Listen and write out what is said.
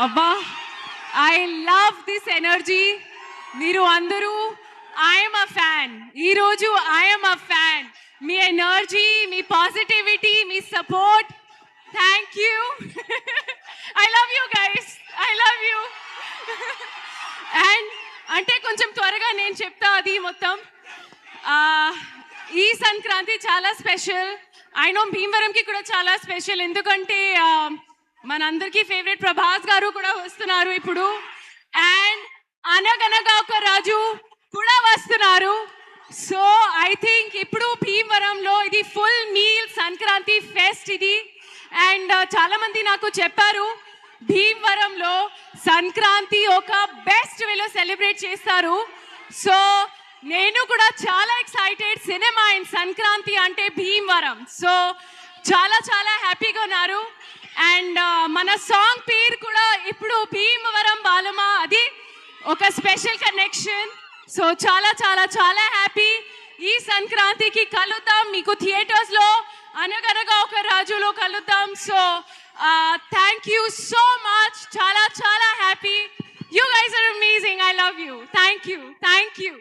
అబ్బా, I love this energy. మీరు అందరూ ఐఎమ్ అ ఫ్యాన్. ఈరోజు I'm a fan. Me energy, me positivity, me support, thank you. I love you guys, I love you. And అంటే కొంచెం త్వరగా నేను చెప్తా అది మొత్తం. ఈ సంక్రాంతి చాలా స్పెషల్. ఐ నో భీమవరంకి కూడా చాలా స్పెషల్, ఎందుకంటే మనందరికీ ఫేవరెట్ ప్రభాస్ గారు కూడా వస్తున్నారు ఇప్పుడు. అండ్ అనగనగా ఒక రాజు కూడా వస్తున్నారు. సో ఐ థింక్ ఇప్పుడు భీమవరంలో ఇది ఫుల్ మీల్ సంక్రాంతి ఫెస్ట్ ఇది. అండ్ చాలా మంది నాకు చెప్పారు భీమవరంలో సంక్రాంతి ఒక బెస్ట్ వేలో సెలబ్రేట్ చేస్తారు. సో నేను కూడా చాలా ఎక్సైటెడ్. సినిమా అండ్ సంక్రాంతి అంటే భీమవరం. సో చాలా చాలా హ్యాపీగా ఉన్నారు. అండ్ మన సాంగ్ పేరు కూడా ఇప్పుడు భీమవరం బాలమా, అది ఒక స్పెషల్ కనెక్షన్. సో చాలా చాలా చాలా హ్యాపీ. ఈ సంక్రాంతికి కలుద్దాం మీకు థియేటర్స్లో, అనగనగా ఒక రాజులో కలుద్దాం. So thank you so much. చాలా చాలా happy. You guys are amazing. I love you. Thank you. Thank you.